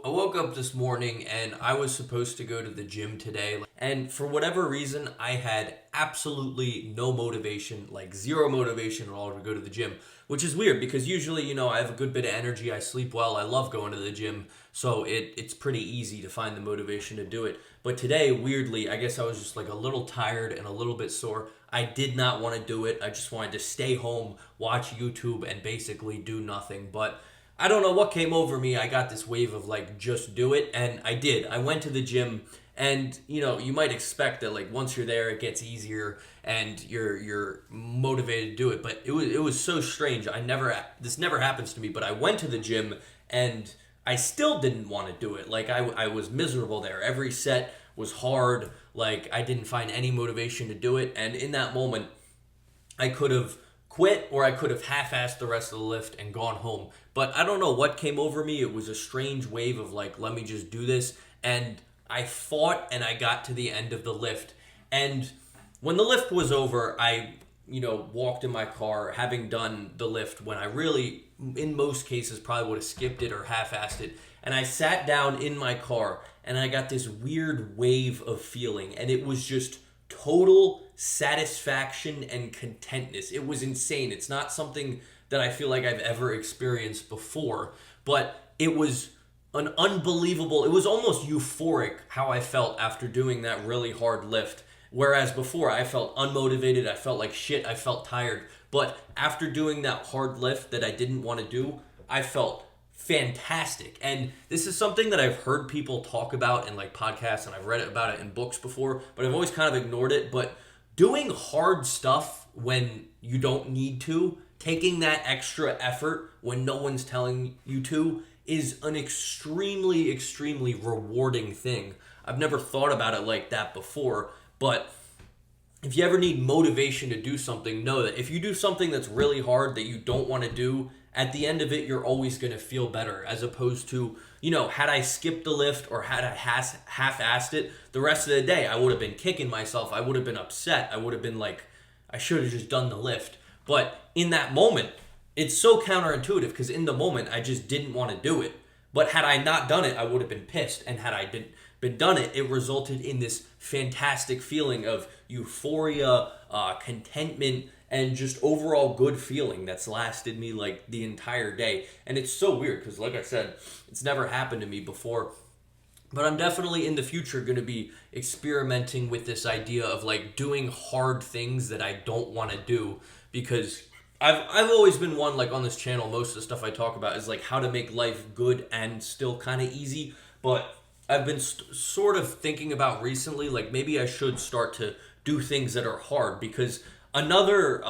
I woke up this morning and I was supposed to go to the gym today. And for whatever reason, I had absolutely no motivation, like zero motivation at all to go to the gym, which is weird because usually, I have a good bit of energy. I sleep well. I love going to the gym. So it's pretty easy to find the motivation to do it. But today, weirdly, I guess I was just like a little tired and a little bit sore. I did not want to do it. I just wanted to stay home, watch YouTube, and basically do nothing. But I don't know what came over me. I got this wave of like, just do it. And I did. I went to the gym and, you might expect that like once you're there, it gets easier and you're motivated to do it. But it was so strange. This never happens to me, but I went to the gym and I still didn't want to do it. Like I was miserable there. Every set was hard. Like I didn't find any motivation to do it. And in that moment, I could have quit or I could have half-assed the rest of the lift and gone home. But I don't know what came over me. It was a strange wave of like, let me just do this. And I fought and I got to the end of the lift. And when the lift was over, I walked in my car having done the lift when I really, in most cases, probably would have skipped it or half-assed it. And I sat down in my car and I got this weird wave of feeling. And it was just total satisfaction and contentness. It was insane. It's not something that I feel like I've ever experienced before, but it was it was almost euphoric how I felt after doing that really hard lift. Whereas before I felt unmotivated, I felt like shit, I felt tired. But after doing that hard lift that I didn't want to do, I felt fantastic. And this is something that I've heard people talk about in like podcasts and I've read about it in books before, but I've always kind of ignored it. But doing hard stuff when you don't need to, taking that extra effort when no one's telling you to, is an extremely, extremely rewarding thing. I've never thought about it like that before, but if you ever need motivation to do something, know that if you do something that's really hard that you don't want to do, at the end of it, you're always going to feel better, as opposed to, had I skipped the lift or had I half-assed it, the rest of the day, I would have been kicking myself. I would have been upset. I would have been like, I should have just done the lift. But in that moment, it's so counterintuitive because in the moment, I just didn't want to do it. But had I not done it, I would have been pissed. And had I been done it, it resulted in this fantastic feeling of euphoria, contentment, and just overall good feeling that's lasted me like the entire day. And it's so weird because, like I said, it's never happened to me before. But I'm definitely in the future going to be experimenting with this idea of like doing hard things that I don't want to do, because I've always been one, like on this channel, most of the stuff I talk about is like how to make life good and still kind of easy. But I've been sort of thinking about recently, like maybe I should start to do things that are hard, because another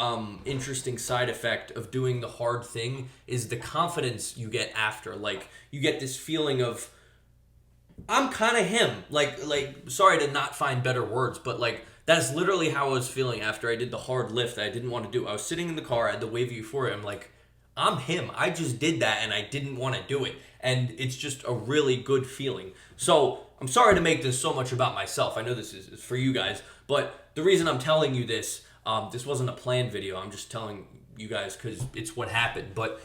interesting side effect of doing the hard thing is the confidence you get after. Like you get this feeling of, I'm kind of him. Like, sorry to not find better words, but like, that's literally how I was feeling after I did the hard lift that I didn't want to do. I was sitting in the car, I had the wave of euphoria. I'm like, I'm him. I just did that and I didn't want to do it. And it's just a really good feeling. So I'm sorry to make this so much about myself. I know this is for you guys, but the reason I'm telling you this, this wasn't a planned video. I'm just telling you guys because it's what happened. But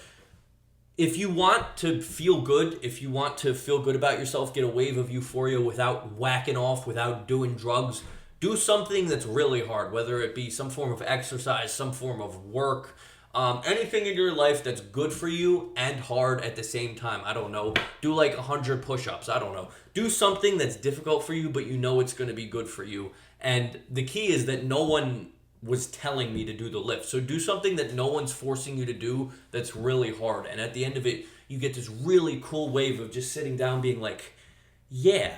if you want to feel good, if you want to feel good about yourself, get a wave of euphoria without whacking off, without doing drugs, do something that's really hard, whether it be some form of exercise, some form of work, anything in your life that's good for you and hard at the same time. I don't know. Do like 100 push-ups. I don't know. Do something that's difficult for you, but you know it's going to be good for you. And the key is that no one was telling me to do the lift. So do something that no one's forcing you to do that's really hard. And at the end of it, you get this really cool wave of just sitting down being like, yeah,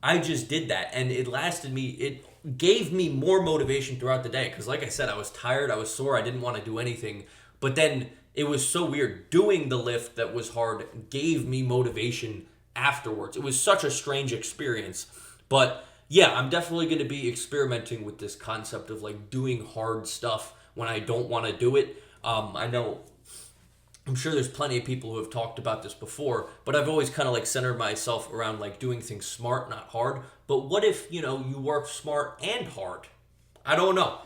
I just did that. And it gave me more motivation throughout the day. Because like I said, I was tired, I was sore, I didn't want to do anything. But then it was so weird. Doing the lift that was hard gave me motivation afterwards. It was such a strange experience. But yeah, I'm definitely going to be experimenting with this concept of like doing hard stuff when I don't want to do it. I'm sure there's plenty of people who have talked about this before, but I've always kind of like centered myself around like doing things smart, not hard. But what if, you work smart and hard? I don't know.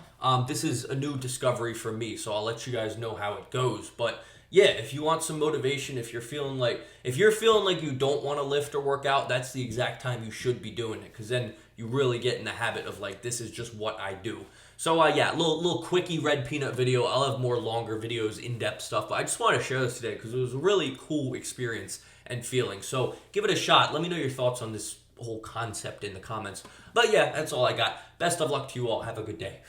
This is a new discovery for me, so I'll let you guys know how it goes. But yeah, if you want some motivation, if you're feeling like you don't want to lift or work out, that's the exact time you should be doing it, because then you really get in the habit of like, this is just what I do. So yeah, little quickie red peanut video. I'll have more longer videos, in-depth stuff, but I just want to share this today because it was a really cool experience and feeling. So give it a shot. Let me know your thoughts on this whole concept in the comments. But yeah, that's all I got. Best of luck to you all. Have a good day.